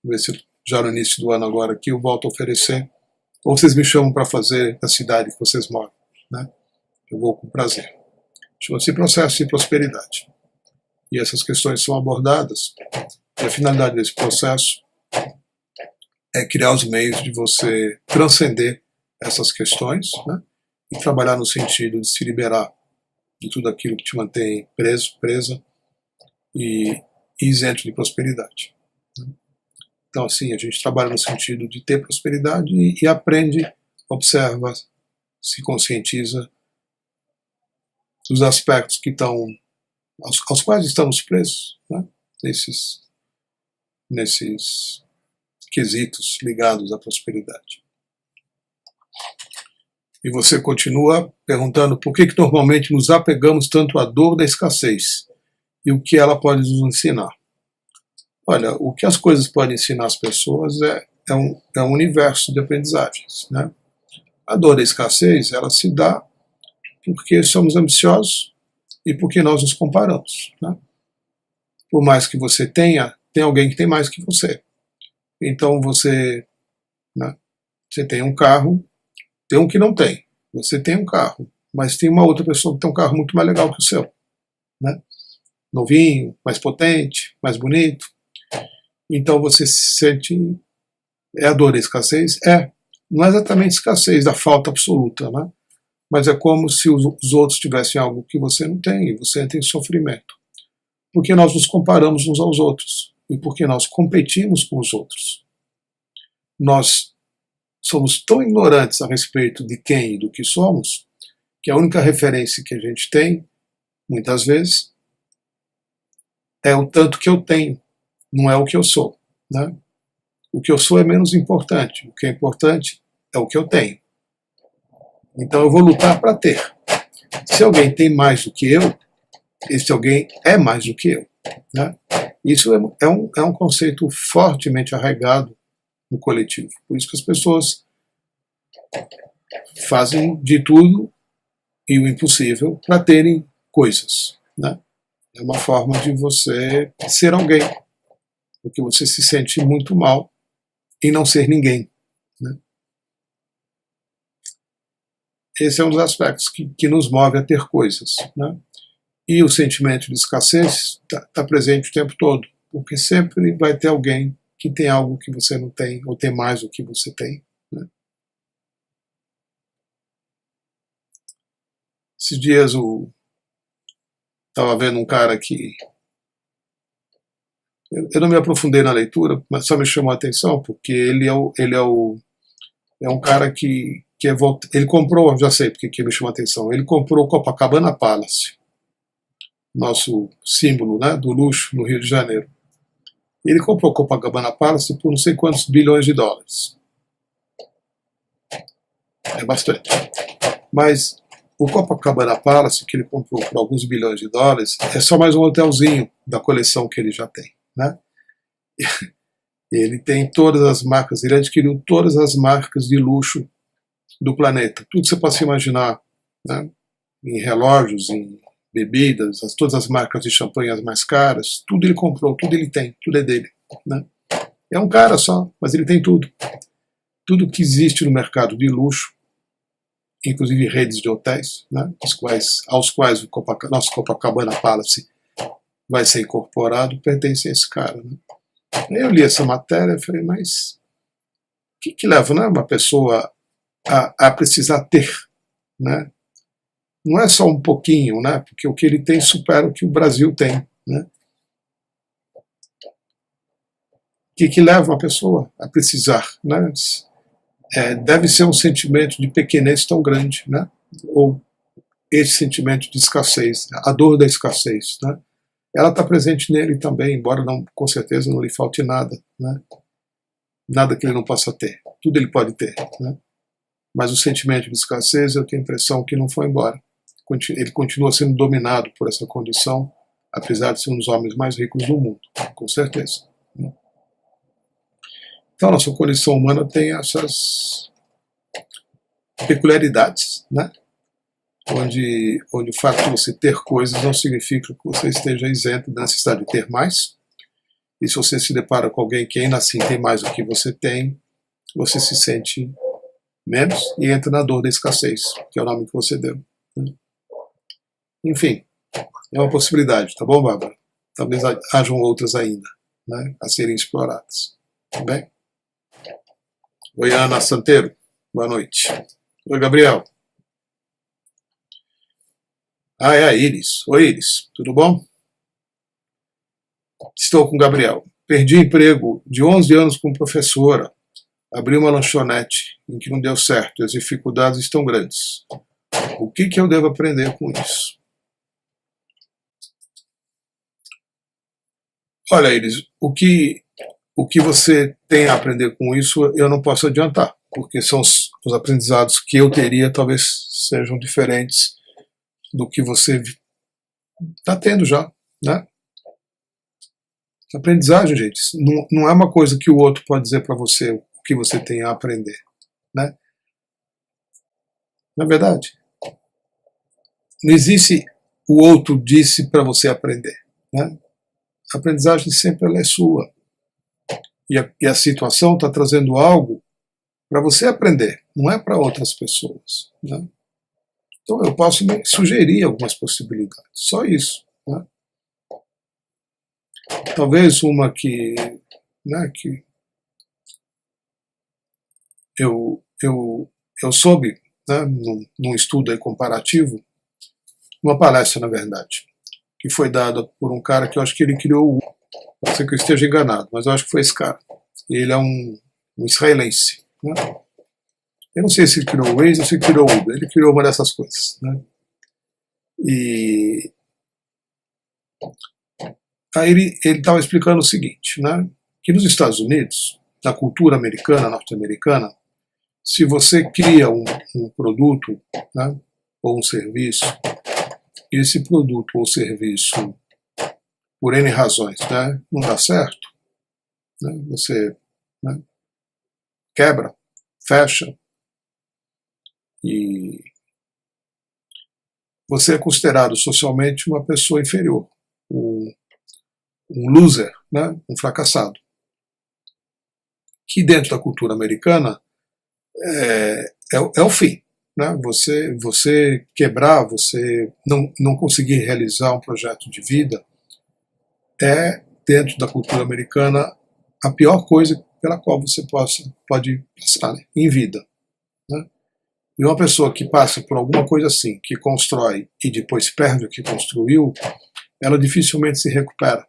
Speaker 1: Vou ver se já no início do ano agora aqui eu volto a oferecer, ou vocês me chamam para fazer na cidade que vocês moram, né? Eu vou com prazer. Chama-se processo de prosperidade. E essas questões são abordadas, e a finalidade desse processo é criar os meios de você transcender essas questões, né? E trabalhar no sentido de se liberar de tudo aquilo que te mantém preso, presa e isento de prosperidade. Então, assim, a gente trabalha no sentido de ter prosperidade e aprende, observa, se conscientiza dos aspectos que estão, aos quais estamos presos, né? Nesses quesitos ligados à prosperidade. E você continua perguntando por que normalmente nos apegamos tanto à dor da escassez e o que ela pode nos ensinar. Olha, o que as coisas podem ensinar as pessoas é um universo de aprendizagens, né? A dor da escassez, ela se dá porque somos ambiciosos e porque nós nos comparamos, né? Por mais que você tenha, tem alguém que tem mais que você. Então você, né, você tem um carro, tem um que não tem. Você tem um carro, mas tem uma outra pessoa que tem um carro muito mais legal que o seu, né? Novinho, mais potente, mais bonito. Então você se sente... É a dor da escassez? Não é exatamente escassez da falta absoluta, né? Mas é como se os outros tivessem algo que você não tem e você entra em sofrimento. Porque nós nos comparamos uns aos outros e porque nós competimos com os outros. Nós somos tão ignorantes a respeito de quem e do que somos que a única referência que a gente tem, muitas vezes, é o tanto que eu tenho, não é o que eu sou, né? O que eu sou é menos importante, o que é importante é o que eu tenho. Então eu vou lutar para ter. Se alguém tem mais do que eu, esse alguém é mais do que eu, né? Isso é um conceito fortemente arraigado no coletivo. Por isso que as pessoas fazem de tudo e o impossível para terem coisas, né? É uma forma de você ser alguém, porque você se sente muito mal em não ser ninguém, né? Esse é um dos aspectos que nos move a ter coisas, né? E o sentimento de escassez está presente o tempo todo, porque sempre vai ter alguém que tem algo que você não tem, ou tem mais do que você tem, né? Esses dias eu estava vendo um cara que... Eu não me aprofundei na leitura, mas só me chamou a atenção, porque ele é um cara que ele comprou, já sei porque que me chamou a atenção, ele comprou o Copacabana Palace, nosso símbolo, né, do luxo no Rio de Janeiro. Ele comprou o Copacabana Palace por não sei quantos bilhões de dólares. É bastante. Mas o Copacabana Palace, que ele comprou por alguns bilhões de dólares, é só mais um hotelzinho da coleção que ele já tem, né? Ele tem todas as marcas, ele adquiriu todas as marcas de luxo do planeta. Tudo que você possa imaginar, né? Em relógios, em bebidas, todas as marcas de champanhe as mais caras, tudo ele comprou, tudo ele tem, tudo é dele, né? É um cara só, mas ele tem tudo. Tudo que existe no mercado de luxo, inclusive redes de hotéis, né? aos quais o nosso Copacabana Palace vai ser incorporado, pertence a esse cara, né? Eu li essa matéria e falei, mas o que leva, né, uma pessoa a precisar ter, né? Não é só um pouquinho, né? Porque o que ele tem supera o que o Brasil tem, né? O que leva uma pessoa a precisar, né? Deve ser um sentimento de pequenez tão grande, né? Ou esse sentimento de escassez, a dor da escassez, né? Ela está presente nele também, embora não, com certeza não lhe falte nada, né? Nada que ele não possa ter, tudo ele pode ter, né? Mas o sentimento de escassez, eu tenho a impressão que não foi embora. Ele continua sendo dominado por essa condição, apesar de ser um dos homens mais ricos do mundo, com certeza, né? Então, a nossa condição humana tem peculiaridades, né? Onde o fato de você ter coisas não significa que você esteja isento da necessidade de ter mais. E se você se depara com alguém que ainda assim tem mais do que você tem, você se sente menos e entra na dor da escassez, que é o nome que você deu, né? Enfim, é uma possibilidade, tá bom, Bárbara? Talvez hajam outras ainda, né, a serem exploradas. Tá bem? Oi, Ana Santeiro. Boa noite. Oi, Gabriel. Ah, é a Iris. Oi, Iris. Tudo bom? Estou com o Gabriel. Perdi emprego de 11 anos como professora. Abri uma lanchonete em que não deu certo. As dificuldades estão grandes. O que eu devo aprender com isso? Olha, Iris, o que você tem a aprender com isso, eu não posso adiantar, porque são os aprendizados que eu teria, talvez sejam diferentes do que você está tendo já, né? Aprendizagem, gente, não é uma coisa que o outro pode dizer para você o que você tem a aprender, né? Na verdade, não existe o outro disse para você aprender, né? A aprendizagem sempre ela é sua. E a situação está trazendo algo para você aprender, não é para outras pessoas, né? Então eu posso me sugerir algumas possibilidades, só isso, né? Talvez uma que, né, que eu soube, né, num estudo aí comparativo, uma palestra, na verdade, que foi dada por um cara que eu acho que ele criou o... Pode ser que eu esteja enganado, mas eu acho que foi esse cara. Ele é um israelense, né? Eu não sei se ele criou o Waze ou se ele criou o Uber. Ele criou uma dessas coisas, né? E aí ele estava explicando o seguinte, né? Que nos Estados Unidos, na cultura americana, norte-americana, se você cria um produto, né, ou um serviço, e esse produto ou serviço, por N razões, né, não dá certo, né, você, né, quebra, fecha, e você é considerado socialmente uma pessoa inferior, um loser, né, um fracassado. Que dentro da cultura americana é o fim, né? Você quebrar, você não conseguir realizar um projeto de vida é, dentro da cultura americana, a pior coisa pela qual você pode passar, né, em vida, né? E uma pessoa que passa por alguma coisa assim, que constrói e depois perde o que construiu, ela dificilmente se recupera,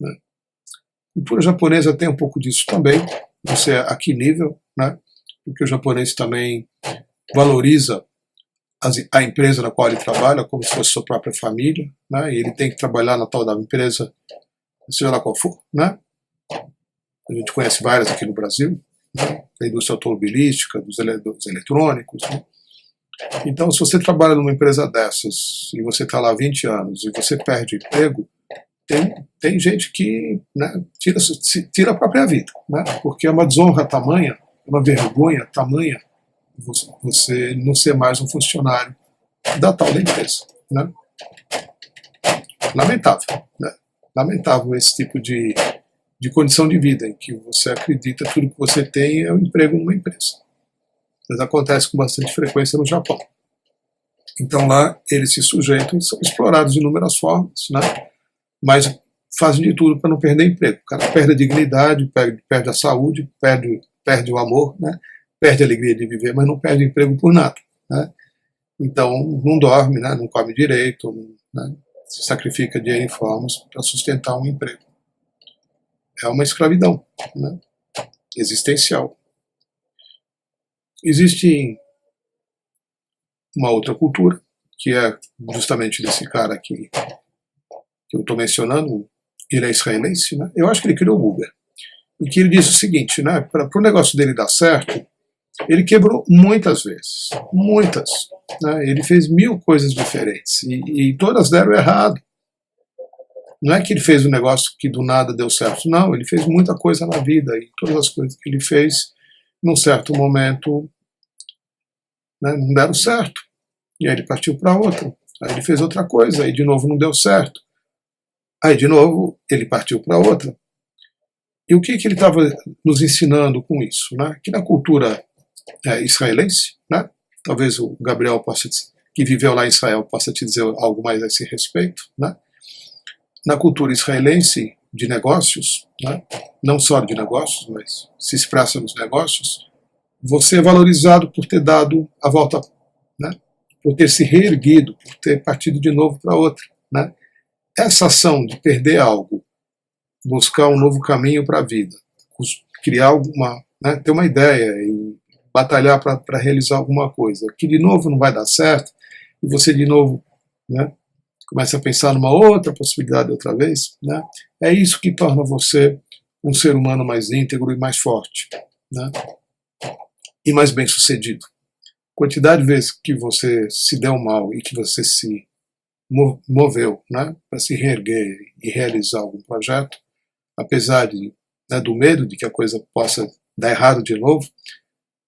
Speaker 1: né? A cultura japonesa tem um pouco disso também, você é a que nível, né? Porque o japonês também valoriza a empresa na qual ele trabalha como se fosse sua própria família, né? E ele tem que trabalhar na tal da empresa, seja lá qual for, né? A gente conhece várias aqui no Brasil, né? Da indústria automobilística, dos eletrônicos, né? Então, se você trabalha numa empresa dessas e você está lá há 20 anos e você perde o emprego, tem gente que, né, tira a própria vida, né? Porque é uma desonra tamanha, uma vergonha tamanha você não ser mais um funcionário da tal da empresa, né? Lamentável, né? Lamentável esse tipo de condição de vida em que você acredita que tudo que você tem é um emprego numa empresa. Mas acontece com bastante frequência no Japão. Então lá eles se sujeitam e são explorados de inúmeras formas, né? Mas fazem de tudo para não perder emprego. O cara perde a dignidade, perde a saúde, perde o amor, né? Perde a alegria de viver, mas não perde emprego por nada, né? Então não dorme, né? Não come direito, né? Se sacrifica de N formas para sustentar um emprego. É uma escravidão, né, existencial. Existe uma outra cultura, que é justamente desse cara que eu estou mencionando, ele é israelense, né? Eu acho que ele criou o Uber. E que ele diz o seguinte, né? Para o negócio dele dar certo, ele quebrou muitas vezes, muitas, né? Ele fez 1000 coisas diferentes e todas deram errado. Não é que ele fez um negócio que do nada deu certo, não, ele fez muita coisa na vida e todas as coisas que ele fez, num certo momento, né, não deram certo. E aí ele partiu para outra. Aí ele fez outra coisa, aí de novo não deu certo. Aí de novo ele partiu para outra. E o que ele estava nos ensinando com isso? Né? Que na cultura israelense, né? Talvez o Gabriel que viveu lá em Israel possa te dizer algo mais a esse respeito, né? Na cultura israelense de negócios, né? Não só de negócios, mas se expressa nos negócios, você é valorizado por ter dado a volta, né? Por ter se reerguido, por ter partido de novo para outra, né? Essa ação de perder algo, buscar um novo caminho para a vida, criar alguma, né, ter uma ideia e batalhar para realizar alguma coisa, que de novo não vai dar certo, e você de novo, né, começa a pensar numa outra possibilidade outra vez, né, é isso que torna você um ser humano mais íntegro e mais forte, né, e mais bem sucedido. Quantidade de vezes que você se deu mal e que você se moveu, né, para se reerguer e realizar algum projeto, apesar né, do medo de que a coisa possa dar errado de novo,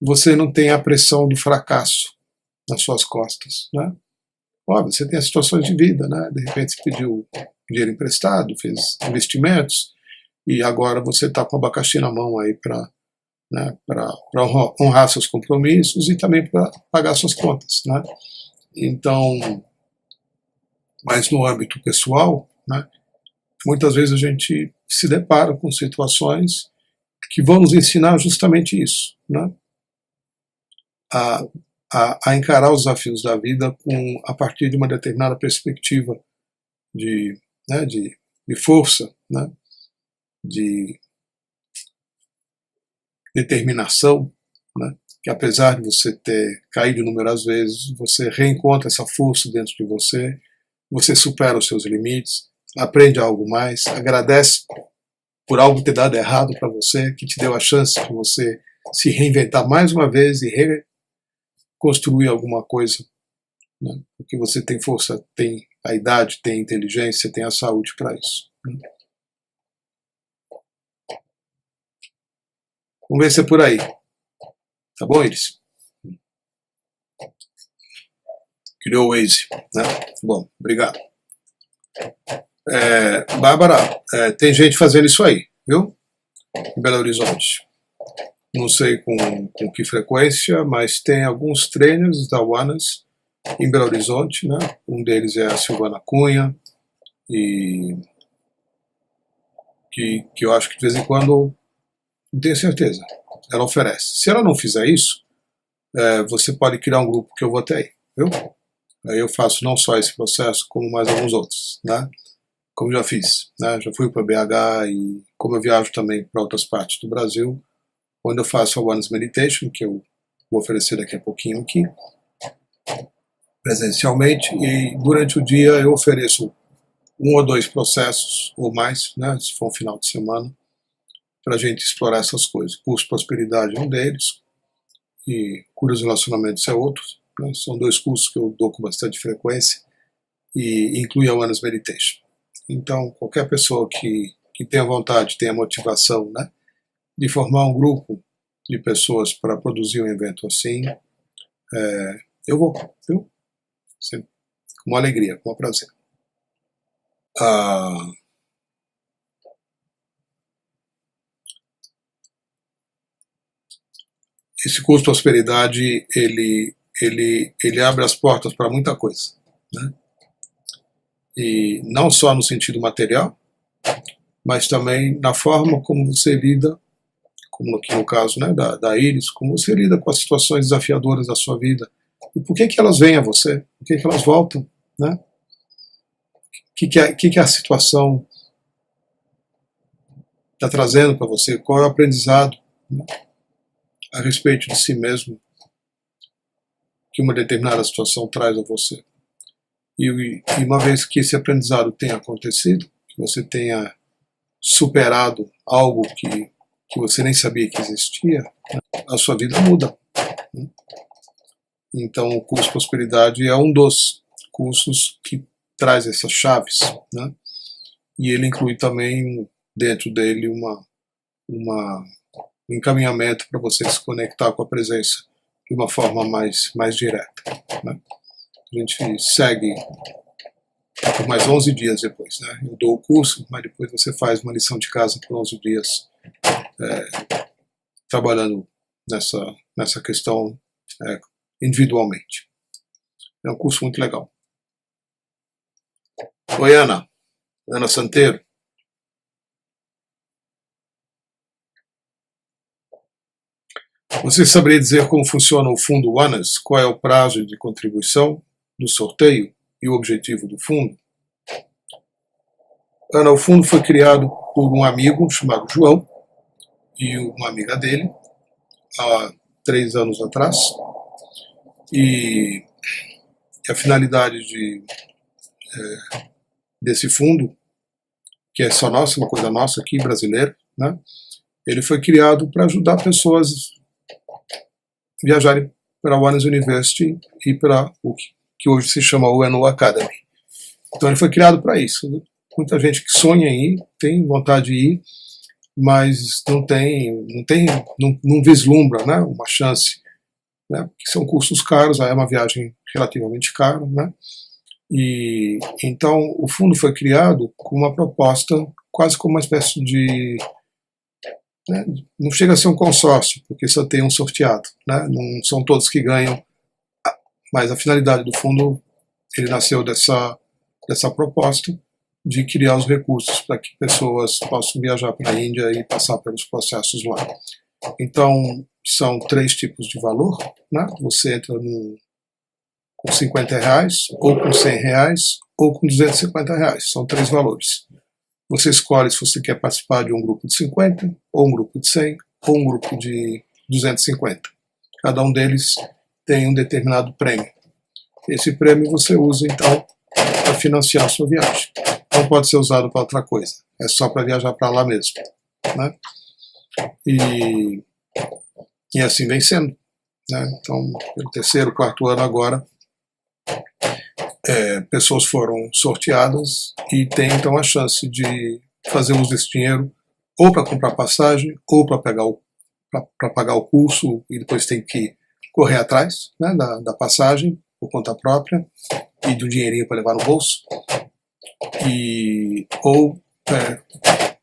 Speaker 1: você não tem a pressão do fracasso nas suas costas, né? Óbvio, você tem as situações de vida, né? De repente você pediu dinheiro emprestado, fez investimentos, e agora você está com o abacaxi na mão aí para, né, honrar seus compromissos e também para pagar suas contas, né? Então, mas no âmbito pessoal, né, muitas vezes a gente se depara com situações que vão nos ensinar justamente isso, né? A encarar os desafios da vida a partir de uma determinada perspectiva de, né, de força, né, de determinação, né, que apesar de você ter caído inúmeras vezes, você reencontra essa força dentro de você, você supera os seus limites, aprende algo mais, agradece por algo ter dado errado para você, que te deu a chance de você se reinventar mais uma vez e reconstruir alguma coisa, né? Porque você tem força, tem a idade, tem a inteligência, tem a saúde para isso, né? Vamos ver se é por aí. Tá bom, Iris? Criou o Waze, né? Bom, obrigado. Bárbara, tem gente fazendo isso aí, viu? Em Belo Horizonte. Não sei com que frequência, mas tem alguns trainers da Wanas em Belo Horizonte, né? Um deles é a Silvana Cunha, e que eu acho que de vez em quando, não tenho certeza, ela oferece. Se ela não fizer isso, você pode criar um grupo que eu vou até aí, viu? Aí eu faço não só esse processo, como mais alguns outros, né? Como já fiz, né? Já fui para BH e como eu viajo também para outras partes do Brasil, onde eu faço a Oneness Meditation, que eu vou oferecer daqui a pouquinho aqui, presencialmente, e durante o dia eu ofereço 1 ou 2 processos, ou mais, né, se for um final de semana, para a gente explorar essas coisas. Curso Prosperidade é um deles, e Curas e Relacionamentos é outro, né? São 2 cursos que eu dou com bastante frequência, e inclui a Oneness Meditation. Então, qualquer pessoa que tenha vontade, tenha motivação, né, de formar um grupo de pessoas para produzir um evento assim, eu vou, viu? Sempre, com uma alegria, com um prazer. Esse curso de prosperidade, ele abre as portas para muita coisa, né? E não só no sentido material, mas também na forma como você lida, como aqui no caso, né, da Iris, como você lida com as situações desafiadoras da sua vida. E por que elas vêm a você? Por que elas voltam? Né? O que a situação está trazendo para você? Qual é o aprendizado, né, a respeito de si mesmo que uma determinada situação traz a você? E uma vez que esse aprendizado tenha acontecido, que você tenha superado algo que você nem sabia que existia, a sua vida muda, né? Então o curso Prosperidade é um dos cursos que traz essas chaves, né? E ele inclui também dentro dele um encaminhamento para você se conectar com a presença de uma forma mais direta, né? A gente segue por mais 11 dias depois, né? Eu dou o curso, mas depois você faz uma lição de casa por 11 dias trabalhando nessa questão individualmente. É um curso muito legal. Oi, Ana Santeiro. Você saberia dizer como funciona o fundo ONES? Qual é o prazo de contribuição do sorteio e o objetivo do fundo? Ana, o fundo foi criado por um amigo chamado João e uma amiga dele há 3 anos atrás, e a finalidade desse fundo, que é só nossa, uma coisa nossa aqui, brasileira, né? Ele foi criado para ajudar pessoas a viajarem para a ONES University e para o que hoje se chama UNO Academy. Então ele foi criado para isso. Muita gente que sonha em ir, tem vontade de ir, mas não vislumbra, né, uma chance, né, porque são custos caros, é uma viagem relativamente cara, né? E então o fundo foi criado com uma proposta quase como uma espécie de, né, não chega a ser um consórcio, porque só tem um sorteado, né? Não são todos que ganham, mas a finalidade do fundo, ele nasceu dessa proposta de criar os recursos para que pessoas possam viajar para a Índia e passar pelos processos lá. Então, são 3 tipos de valor, né? Você entra com R$50, ou com R$100, ou com R$250. São 3 valores. Você escolhe se você quer participar de um grupo de 50, ou um grupo de 100, ou um grupo de 250. Cada um deles tem um determinado prêmio. Esse prêmio você usa, então, para financiar a sua viagem. Não pode ser usado para outra coisa. É só para viajar para lá mesmo, né? E assim vem sendo, né? Então, pelo 3º, 4º ano agora, pessoas foram sorteadas e têm então a chance de fazer uso desse dinheiro ou para comprar passagem ou para pagar o curso, e depois tem que correr atrás, né, da passagem por conta própria e de um dinheirinho para levar no bolso, ou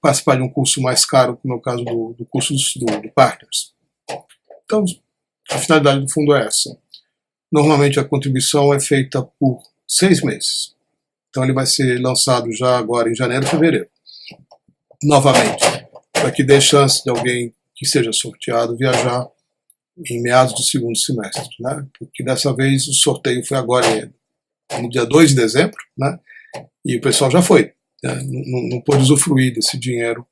Speaker 1: participar de um curso mais caro, como é o caso do curso do Partners. Então, a finalidade do fundo é essa. Normalmente a contribuição é feita por 6 meses. Então ele vai ser lançado já agora em janeiro, fevereiro. Novamente, para que dê chance de alguém que seja sorteado viajar em meados do 2º semestre, né? Porque dessa vez o sorteio foi agora no dia 2 de dezembro, né? E o pessoal já foi, né? Não pôde usufruir desse dinheiro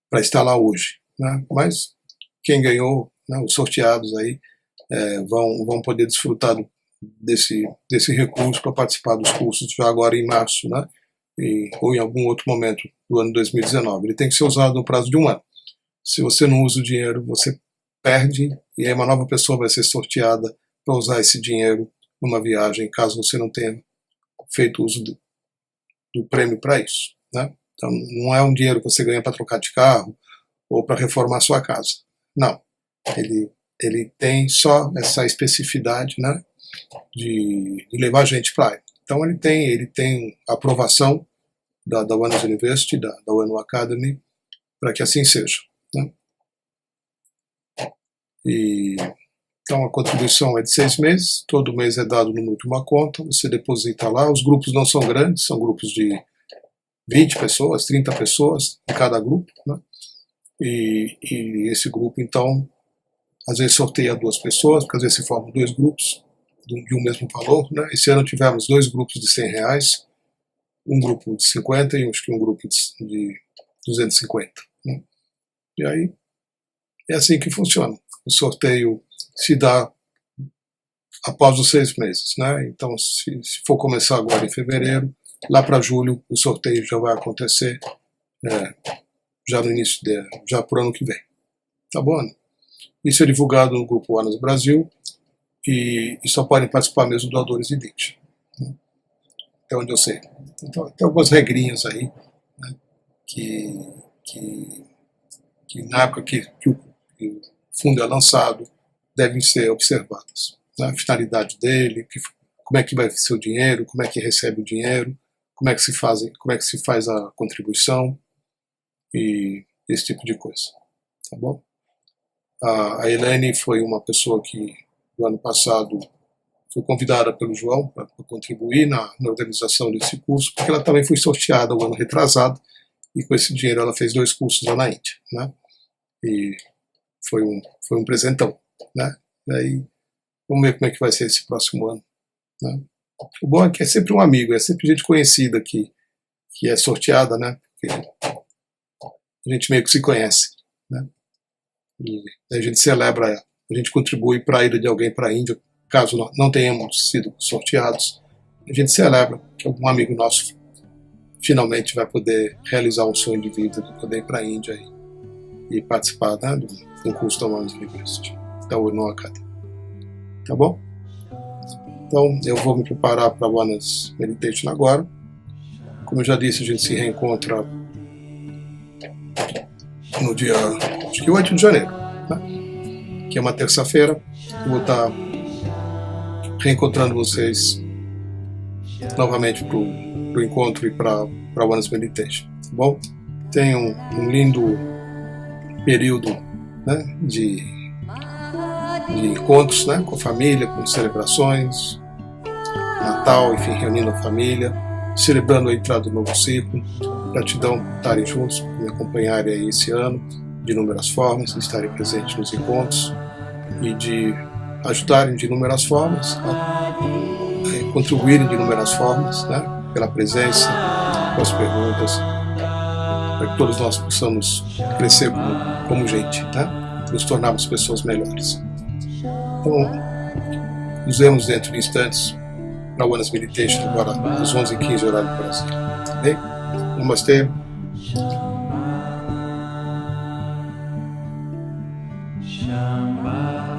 Speaker 1: para estar lá hoje, né? Mas quem ganhou, né, os sorteados aí, vão poder desfrutar desse recurso para participar dos cursos já agora em março, né? Ou em algum outro momento do ano 2019. Ele tem que ser usado no prazo de 1 ano. Se você não usa o dinheiro, você perde, e aí uma nova pessoa vai ser sorteada para usar esse dinheiro numa viagem, caso você não tenha feito uso do prêmio para isso, né? Então não é um dinheiro que você ganha para trocar de carro ou para reformar sua casa. Não. Ele tem só essa especificidade, né, de levar gente para lá. Então ele tem a aprovação da ONES University, da UNO Academy, para que assim seja, né? Então a contribuição é de 6 meses, todo mês é dado o número de uma conta, você deposita lá. Os grupos não são grandes, são grupos de 20 pessoas, 30 pessoas em cada grupo, né? E esse grupo, então, às vezes sorteia 2 pessoas, porque às vezes se formam 2 grupos de um mesmo valor, né? Esse ano tivemos 2 grupos de R$100, um grupo de 50 e acho que um grupo de 250, né? E aí é assim que funciona. O sorteio se dá após os 6 meses, né? Então, se for começar agora em fevereiro, lá para julho o sorteio já vai acontecer, já no início já por ano que vem. Tá bom? Isso é divulgado no grupo ONES Brasil e só podem participar mesmo doadores de DIT, né? Até onde eu sei. Então, tem algumas regrinhas aí, né, que na época que o fundo é lançado, devem ser observadas, né? A finalidade dele, como é que vai ser o dinheiro, como é que recebe o dinheiro, como é que se faz a contribuição e esse tipo de coisa, tá bom? A Elaine foi uma pessoa que no ano passado foi convidada pelo João para contribuir na organização desse curso, porque ela também foi sorteada o ano retrasado, e com esse dinheiro ela fez 2 cursos lá na Índia, né? E foi um presentão, né? E aí, vamos ver como é que vai ser esse próximo ano, né? O bom é que é sempre um amigo, é sempre gente conhecida que é sorteada, né? Porque a gente meio que se conhece, né? E a gente celebra, a gente contribui para a ida de alguém para a Índia, caso não tenhamos sido sorteados. A gente celebra que algum amigo nosso finalmente vai poder realizar um sonho de vida, de poder ir para a Índia e participar, né, do curso da One University, da UNO Academy. Tá bom? Então eu vou me preparar para a One Meditation agora. Como eu já disse, a gente se reencontra no dia, acho que 8 de janeiro, né? Que é uma terça-feira. Eu vou estar reencontrando vocês novamente para o encontro e para a One Meditation, tá bom? Tenham um lindo período, né, de encontros, né, com a família, com celebrações, Natal, enfim, reunindo a família, celebrando a entrada do novo ciclo. Gratidão por estarem juntos, por me acompanharem aí esse ano, de inúmeras formas, de estarem presentes nos encontros e de ajudarem de inúmeras formas, a contribuírem de inúmeras formas, né, pela presença, com as perguntas, para que todos nós possamos crescer como gente, né, nos tornarmos pessoas melhores. Então, nos vemos dentro de instantes para o One Meditation, agora às 11h15, horário do Brasil. Tá bem? Namastê.
Speaker 2: Shambhala.